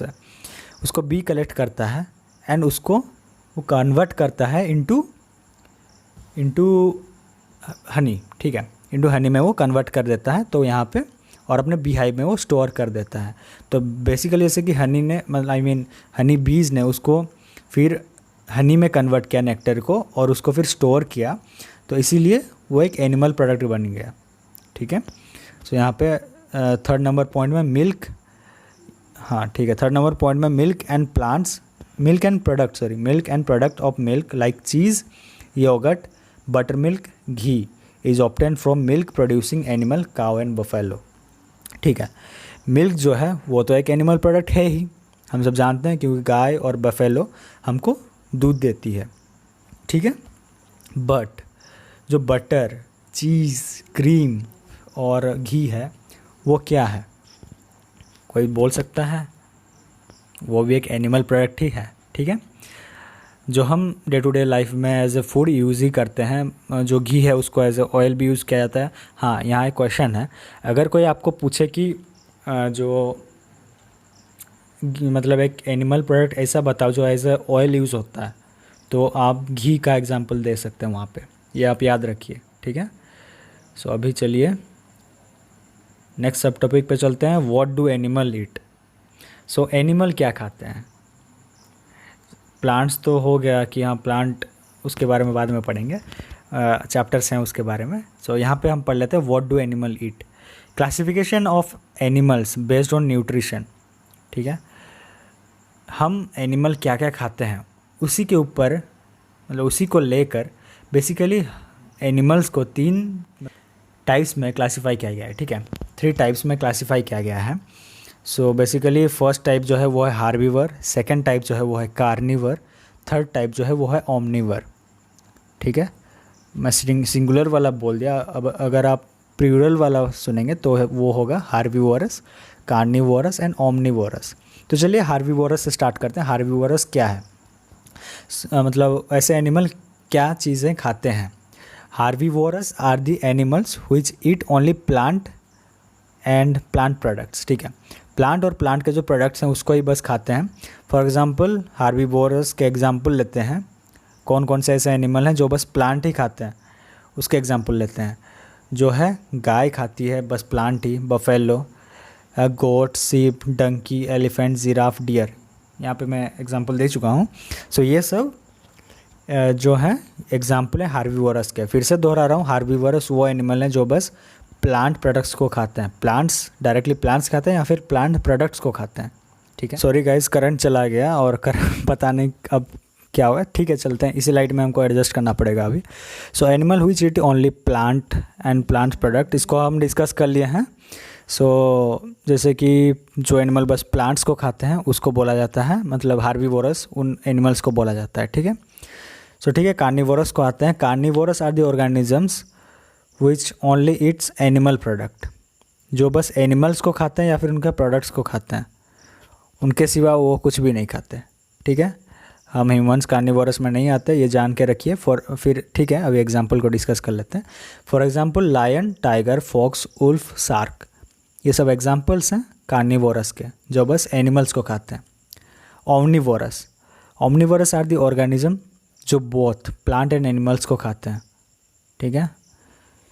है, उसको B collect करता है एंड उसको वो कन्वर्ट करता है इनटू हनी, ठीक है, इनटू हनी में वो कन्वर्ट कर देता है तो यहाँ पे, और अपने बी हाइव में वो स्टोर कर देता है। तो बेसिकली जैसे कि हनी ने मतलब हनी बीज ने उसको फिर हनी में कन्वर्ट किया नेक्टर को, और उसको फिर स्टोर किया, तो इसीलिए वो एक एनिमल प्रोडक्ट बन गया, ठीक है। सो यहाँ पे थर्ड नंबर पॉइंट में मिल्क, हाँ ठीक है, थर्ड नंबर पॉइंट में milk and product of milk like cheese, yoghurt, butter milk, ghee is obtain from milk producing animal cow and buffalo, ठीक है। मिल्क जो है वो तो एक एनिमल प्रोडक्ट है ही, हम सब जानते हैं, क्योंकि गाय और बफेलो हमको दूध देती है, ठीक है। बट जो बटर, चीज़, क्रीम और घी है वो क्या है, कोई बोल सकता है? वो भी एक एनिमल प्रोडक्ट ही है, ठीक है, जो हम डे टू डे लाइफ में एज ए फूड यूज़ ही करते हैं। जो घी है उसको एज ए ऑयल भी यूज़ किया जाता है। हाँ, यहाँ एक क्वेश्चन है, अगर कोई आपको पूछे कि जो मतलब एक एनिमल प्रोडक्ट ऐसा बताओ जो एज ए ऑयल यूज़ होता है, तो आप घी का एग्जांपल दे सकते हैं वहाँ पे, ये आप याद रखिए, ठीक है। सो अभी चलिए नेक्स्ट सब टॉपिक पे चलते हैं, what do animal eat. So animal क्या खाते हैं? प्लांट्स तो हो गया कि हाँ प्लांट, उसके बारे में बाद में पढ़ेंगे, चैप्टर्स हैं उसके बारे में। सो यहाँ पे हम पढ़ लेते हैं what do animal eat. Classification of animals based on nutrition, ठीक है। हम एनिमल क्या क्या खाते हैं उसी के ऊपर, मतलब उसी को लेकर बेसिकली एनिमल्स को 3 टाइप्स में क्लासीफाई किया गया है, ठीक है, 3 टाइप्स में क्लासीफाई किया गया है। सो बेसिकली फर्स्ट टाइप जो है वो है हार्बीवर, सेकंड टाइप जो है वो है कार्निवर, थर्ड टाइप जो है वो है ओमनीवर, ठीक है। मैं सिंगुलर वाला बोल दिया, अब अगर आप प्लूरल वाला सुनेंगे तो वो होगा हार्बीवोरस, कार्निवोरस एंड ओमनीवोरस। तो चलिए हार्बीवोरस से स्टार्ट करते हैं। हार्बीवोरस क्या है? मतलब ऐसे एनिमल क्या चीज़ें खाते हैं। Herbivorous are the animals which eat only plant and plant products, ठीक है, प्लांट और प्लांट के जो प्रोडक्ट्स हैं उसको ही बस खाते हैं। फॉर एग्जांपल हार्बीवोरस के एग्जांपल लेते हैं, कौन कौन से ऐसे एनिमल हैं जो बस प्लांट ही खाते हैं, उसके एग्जांपल लेते हैं। जो है गाय खाती है बस प्लांट ही, बफेलो, गोट, सीप, डंकी, एलिफेंट, जिराफ, डियर, यहाँ पे मैं एग्जांपल दे चुका हूँ। सो ये सब जो है एग्जांपल है हार्बीवोरस के। फिर से दोहरा रहा हूँ, हार्बीवोरस वो एनिमल हैं जो बस प्लांट प्रोडक्ट्स को खाते हैं, प्लांट्स डायरेक्टली प्लांट्स खाते हैं या फिर प्लांट प्रोडक्ट्स को खाते हैं, ठीक है। सॉरी गाइस, करंट चला गया और पता नहीं अब क्या हुआ, ठीक है चलते हैं, इसी लाइट में हमको एडजस्ट करना पड़ेगा अभी। So animal which eat only plant and plant product, इसको हम डिस्कस कर लिए हैं। सो जैसे कि जो एनिमल बस प्लांट्स को खाते हैं उसको बोला जाता है, मतलब हार्बीवोरस उन एनिमल्स को बोला जाता है, ठीक है। सो ठीक है, कार्निवोरस को आते हैं। Carnivorous are the organisms which only eats animal product, जो बस एनिमल्स को खाते हैं या फिर उनके प्रोडक्ट्स को खाते हैं, उनके सिवा वो कुछ भी नहीं खाते, ठीक है। हम ह्यूमंस कार्निवोरस में नहीं आते, ये जान के रखिए। फिर ठीक है, अभी एग्जांपल को डिस्कस कर लेते हैं। For example lion, tiger, fox, wolf, shark, ये सब एग्जांपल्स हैं कार्निवोरस के जो बस एनिमल्स को खाते हैं। Omnivorous, omnivorous are the organism जो बोथ प्लांट एंड एनिमल्स को खाते हैं, ठीक है।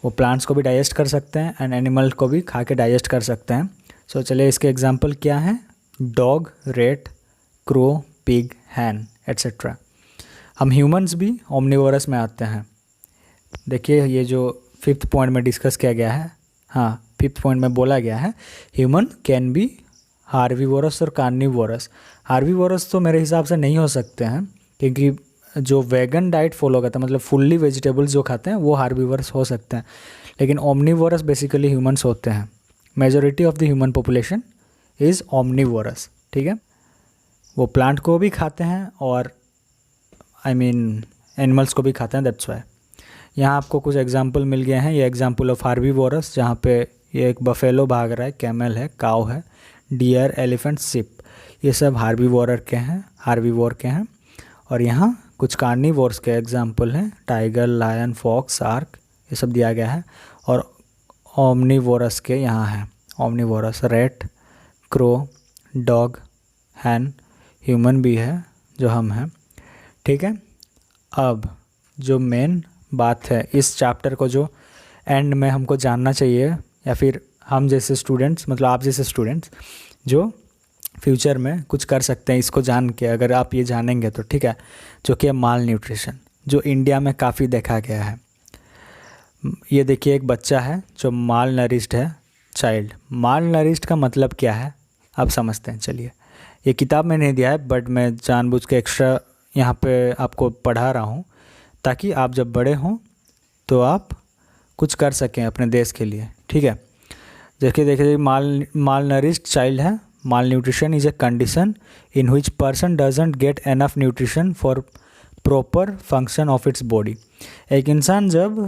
वो प्लांट्स को भी डाइजेस्ट कर सकते हैं एंड एनिमल को भी खा के डाइजेस्ट कर सकते हैं। सो चलिए इसके एग्जांपल क्या हैं, डॉग, रेट, क्रो, पिग, हैन एट्सेट्रा। हम ह्यूमंस भी ओमनीवोरस में आते हैं। देखिए ये जो 5th पॉइंट में डिस्कस किया गया है, हाँ 5th पॉइंट में बोला गया है ह्यूमन कैन बी हार्बीवोरस और कार्निवोरस। हार्बीवोरस तो मेरे हिसाब से नहीं हो सकते हैं, क्योंकि जो वेगन डाइट फॉलो करते हैं, मतलब फुल्ली वेजिटेबल्स जो खाते हैं वो हार्बीवोरस हो सकते हैं, लेकिन ओमनीवोरस बेसिकली ह्यूमंस होते हैं। Majority of the human population is omnivorous, ठीक है। वो प्लांट को भी खाते हैं और एनिमल्स को भी खाते हैं, दैट्स वाई। यहाँ आपको कुछ एग्जांपल मिल गए हैं, ये एग्जांपल ऑफ हार्बीवोरस, जहाँ पे ये एक बफेलो भाग रहा है, कैमल है, काऊ है, डियर, एलिफेंट, सिप, ये सब हार्बीवोर के हैं। और यहाँ कुछ कार्निवोर्स के एग्जांपल हैं, टाइगर, लायन, फॉक्स, शार्क, ये सब दिया गया है। और ओमनीवोरस के यहाँ है, omnivorous rate, crow, dog, and human भी है जो हम हैं, ठीक है। अब जो मेन बात है इस चैप्टर को जो एंड में हमको जानना चाहिए, या फिर हम जैसे स्टूडेंट्स, मतलब आप जैसे स्टूडेंट्स जो फ्यूचर में कुछ कर सकते हैं इसको जान के, अगर आप ये जानेंगे तो, ठीक है, जो कि है माल न्यूट्रिशन, जो इंडिया में काफ़ी देखा गया है। ये देखिए एक बच्चा है जो माल नरिश्ड है, चाइल्ड। माल नरिश्ड का मतलब क्या है आप समझते हैं, चलिए। ये किताब में नहीं दिया है बट मैं जानबूझ के एक्स्ट्रा यहाँ पे आपको पढ़ा रहा हूँ, ताकि आप जब बड़े हों तो आप कुछ कर सकें अपने देश के लिए, ठीक है। देखिए माल नरिश्ड चाइल्ड है। Malnutrition is a condition in which person doesn't get enough nutrition for proper function of its body. एक इंसान जब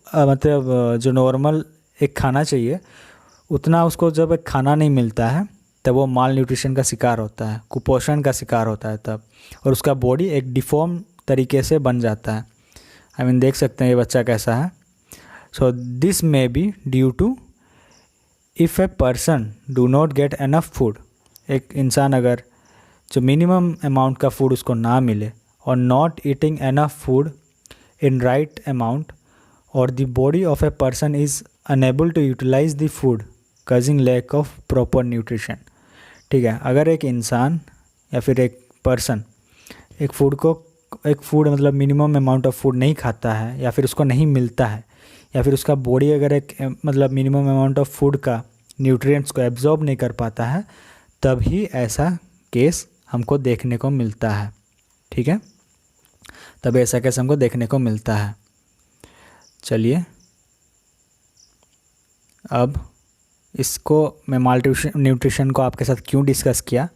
मतलब जो नॉर्मल एक खाना चाहिए उतना उसको जब एक खाना नहीं मिलता है तब वो माल न्यूट्रिशन का शिकार होता है, कुपोषण का शिकार होता है तब, और उसका बॉडी एक डिफॉर्म तरीके से बन जाता है। आई मीन देख सकते हैं ये बच्चा कैसा है। So this may be due to if a person do not get enough food. एक इंसान अगर जो मिनिमम अमाउंट का फूड उसको ना मिले और not eating enough food in right amount, और the body of a person is unable to utilize the food causing lack of proper nutrition, ठीक है। अगर एक इंसान या फिर एक पर्सन एक फूड मतलब मिनिमम अमाउंट ऑफ फूड नहीं खाता है, या फिर उसको नहीं मिलता है, या फिर उसका बॉडी अगर एक मतलब मिनिमम अमाउंट ऑफ फूड का न्यूट्रिएंट्स को एब्जॉर्ब नहीं कर पाता है, तब ही ऐसा केस हमको देखने को मिलता है, ठीक है। तब ऐसा केस हमको देखने को मिलता है। चलिए अब इसको मैं माल न्यूट्रिशन को आपके साथ क्यों डिस्कस किया।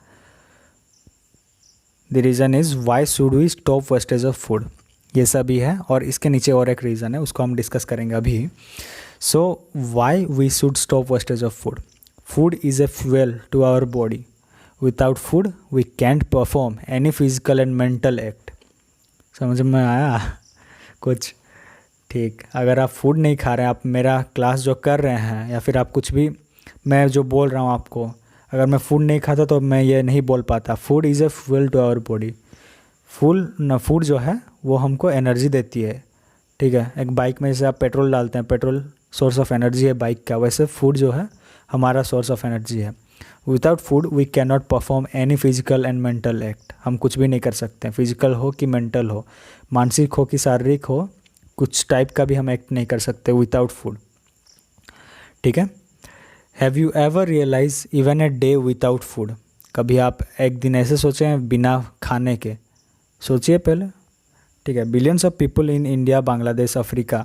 The reason is why should we stop wastage of food, ये सभी है, और इसके नीचे और एक रीज़न है उसको हम डिस्कस करेंगे अभी। So why we should stop wastage of food. Food is a fuel to our body. Without food we can't perform any physical and mental act. समझ में आया कुछ, ठीक। अगर आप फूड नहीं खा रहे हैं, आप मेरा क्लास जो कर रहे हैं, या फिर आप कुछ भी मैं जो बोल रहा हूँ आपको, अगर मैं फूड नहीं खाता तो मैं ये नहीं बोल पाता। Food is a fuel to our body. Food जो है वो हमको एनर्जी देती है, ठीक है। एक बाइक में जैसे आप पेट्रोल डालते हैं, पेट्रोल सोर्स ऑफ एनर्जी है बाइक का, वैसे फूड जो है हमारा सोर्स ऑफ एनर्जी है। Without food we can not perform any physical and mental act. हम कुछ भी नहीं कर सकते, फिजिकल हो कि मेंटल हो, मानसिक हो कि शारीरिक हो, कुछ टाइप का भी हम एक्ट नहीं कर सकते विदाउट फूड, ठीक है। Have you ever realise even a day without food. कभी आप एक दिन ऐसे सोचे हैं बिना खाने के, सोचिए पहले, ठीक है। Billions of people in India, Bangladesh, Africa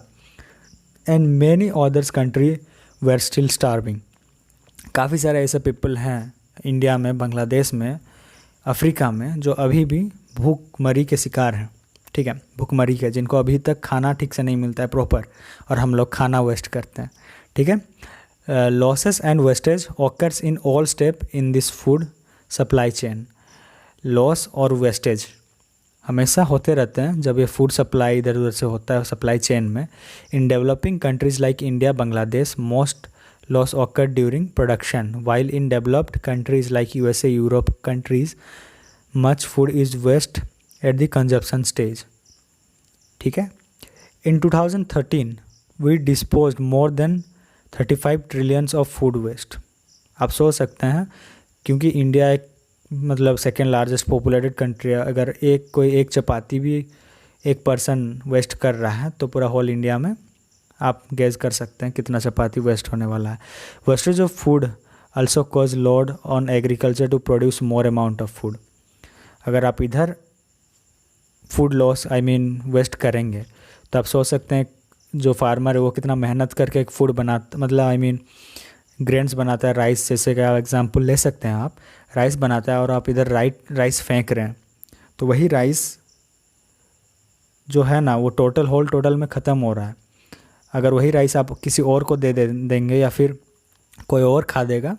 and many others country were still starving. काफ़ी सारे ऐसे पीपल हैं इंडिया में, बांग्लादेश में, अफ्रीका में, जो अभी भी भूखमरी के शिकार हैं, ठीक है। भूखमरी के, जिनको अभी तक खाना ठीक से नहीं मिलता है प्रॉपर, और हम लोग खाना वेस्ट करते हैं, ठीक है। Losses and wastage occurs in all step in this food supply chain. Loss और वेस्टेज हमेशा होते रहते हैं जब ये फूड सप्लाई इधर उधर से होता है सप्लाई चेन में। In developing countries like India, Bangladesh, most loss occur during production, while in developed countries like USA, Europe countries much food is waste at the consumption stage, ठीक है। In 2013 we disposed more than 35 trillions of food waste. आप सोच सकते हैं, क्योंकि India एक मतलब second largest populated country है, अगर कोई एक चपाती भी एक पर्सन वेस्ट कर रहा है तो पूरा होल इंडिया में आप गेज कर सकते हैं कितना चपाती वेस्ट होने वाला है। Wastage of food also cause load on agriculture to produce more amount of food. अगर आप इधर फूड लॉस वेस्ट करेंगे तो आप सोच सकते हैं जो फार्मर है वो कितना मेहनत करके एक फूड बनाता, मतलब ग्रेन्स बनाता है, राइस जैसे का एग्जांपल ले सकते हैं आप। राइस बनाता है और आप इधर राइस फेंक रहे हैं, तो वही राइस जो है ना वो टोटल में ख़त्म हो रहा है। अगर वही राइस आप किसी और को देंगे या फिर कोई और खा देगा,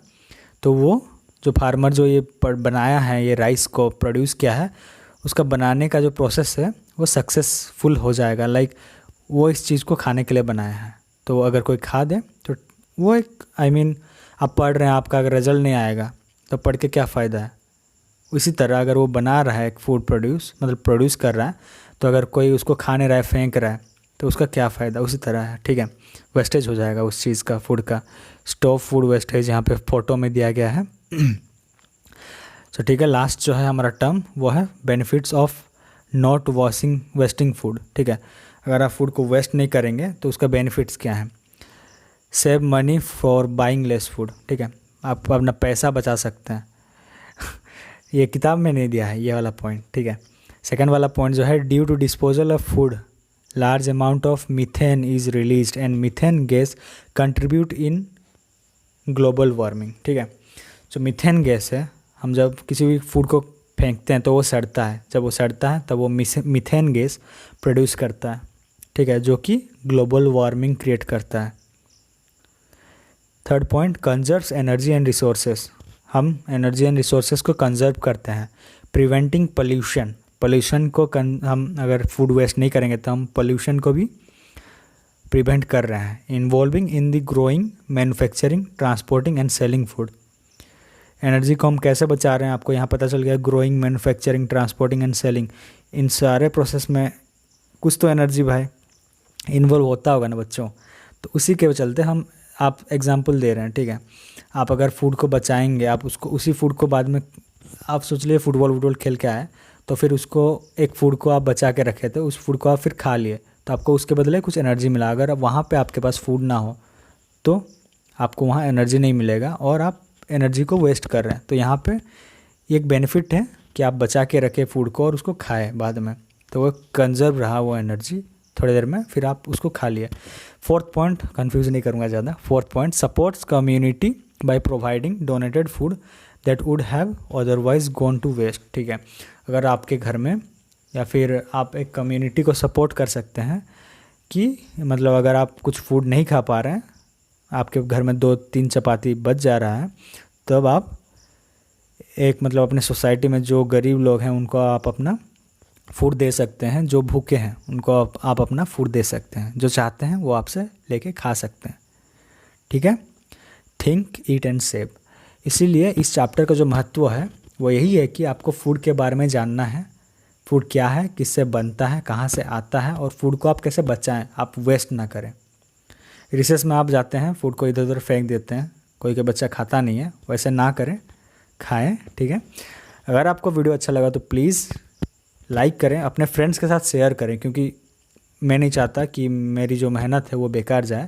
तो वो जो फार्मर जो ये बनाया है, ये राइस को प्रोड्यूस किया है, उसका बनाने का जो प्रोसेस है वो सक्सेसफुल हो जाएगा। लाइक वो इस चीज़ को खाने के लिए बनाया है, तो अगर कोई खा दे तो वो एक आप पढ़ रहे हैं, आपका अगर रिजल्ट नहीं आएगा तो पढ़ के क्या फ़ायदा है, उसी तरह अगर वो बना रहा है एक फूड प्रोड्यूस मतलब प्रोड्यूस कर रहा है, तो अगर कोई उसको खा नहीं रहा है, फेंक रहा है, तो उसका क्या फ़ायदा। उसी तरह है, ठीक है, वेस्टेज हो जाएगा उस चीज़ का, फूड का। स्टॉप फूड वेस्टेज यहाँ पे फ़ोटो में दिया गया है। तो ठीक है, लास्ट जो है हमारा टर्म वो है benefits of not washing wasting food. ठीक है, अगर आप फूड को वेस्ट नहीं करेंगे तो उसका बेनिफिट्स क्या है। Save money for buying less food. ठीक है, आप अपना पैसा बचा सकते हैं। ये किताब में नहीं दिया है ये वाला पॉइंट। ठीक है, सेकंड वाला पॉइंट जो है, due to disposal of food large amount of methane is released and methane gas contribute in global warming. ठीक है, जो मीथेन गैस है, हम जब किसी भी फूड को फेंकते हैं तो वो सड़ता है, जब वो सड़ता है तब वो मीथेन गैस प्रोड्यूस करता है। ठीक है, जो कि ग्लोबल वार्मिंग क्रिएट करता है। Third point, conserves energy and resources. हम एनर्जी एंड रिसोर्सेस को कंजर्व करते हैं। प्रिवेंटिंग पोल्यूशन, पोल्यूशन को हम अगर फूड वेस्ट नहीं करेंगे तो हम पोल्यूशन को भी प्रिवेंट कर रहे हैं। Involving in the growing, manufacturing, transporting and selling food. Energy को हम कैसे बचा रहे हैं, आपको यहाँ पता चल गया। Growing, manufacturing, transporting and selling, इन सारे प्रोसेस में कुछ तो एनर्जी भाई इन्वॉल्व होता होगा ना बच्चों। तो उसी के चलते हम आप एग्जांपल दे रहे हैं। ठीक है, आप अगर फूड को बचाएंगे, आप उसको उसी फूड को बाद में आप सोच लिए फुटबॉल खेल के आए, तो फिर उसको एक फूड को आप बचा के रखे थे, उस फूड को आप फिर खा लिए, तो आपको उसके बदले कुछ एनर्जी मिला। अगर वहाँ पे आपके पास फूड ना हो तो आपको वहाँ एनर्जी नहीं मिलेगा और आप एनर्जी को वेस्ट कर रहे हैं। तो यहाँ पे एक बेनिफिट है कि आप बचा के रखे फूड को और उसको खाएं बाद में, तो वो कंजर्व रहा वो एनर्जी थोड़ी देर में, फिर आप उसको खा लिए। फोर्थ पॉइंट, कंफ्यूज नहीं करूँगा ज़्यादा। Fourth point, supports community by providing donated food that would have otherwise gone to waste. ठीक है, अगर आपके घर में या फिर आप एक कम्युनिटी को सपोर्ट कर सकते हैं कि मतलब अगर आप कुछ फूड नहीं खा पा रहे हैं, आपके घर में 2-3 चपाती बच जा रहा है, तब आप एक मतलब अपने सोसाइटी में जो गरीब लोग हैं उनको आप अपना फूड दे सकते हैं। जो भूखे हैं उनको आप अपना फूड दे सकते हैं, जो चाहते हैं वो आपसे लेके खा सकते हैं। ठीक है, थिंक, ईट एंड सेव। इसीलिए इस चैप्टर का जो महत्व है वो यही है कि आपको फूड के बारे में जानना है। फूड क्या है, किससे बनता है, कहाँ से आता है, और फूड को आप कैसे बचाएं, आप वेस्ट ना करें। रिसेस में आप जाते हैं, फूड को इधर उधर फेंक देते हैं, कोई के बच्चा खाता नहीं है, वैसे ना करें, खाएं। ठीक है, अगर आपको वीडियो अच्छा लगा तो प्लीज़ लाइक करें, अपने फ्रेंड्स के साथ शेयर करें, क्योंकि मैं नहीं चाहता कि मेरी जो मेहनत है वो बेकार जाए,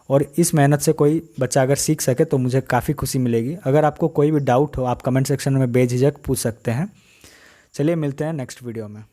और इस मेहनत से कोई बच्चा अगर सीख सके तो मुझे काफ़ी खुशी मिलेगी। अगर आपको कोई भी डाउट हो आप कमेंट सेक्शन में बेझिझक पूछ सकते हैं। चलिए मिलते हैं नेक्स्ट वीडियो में।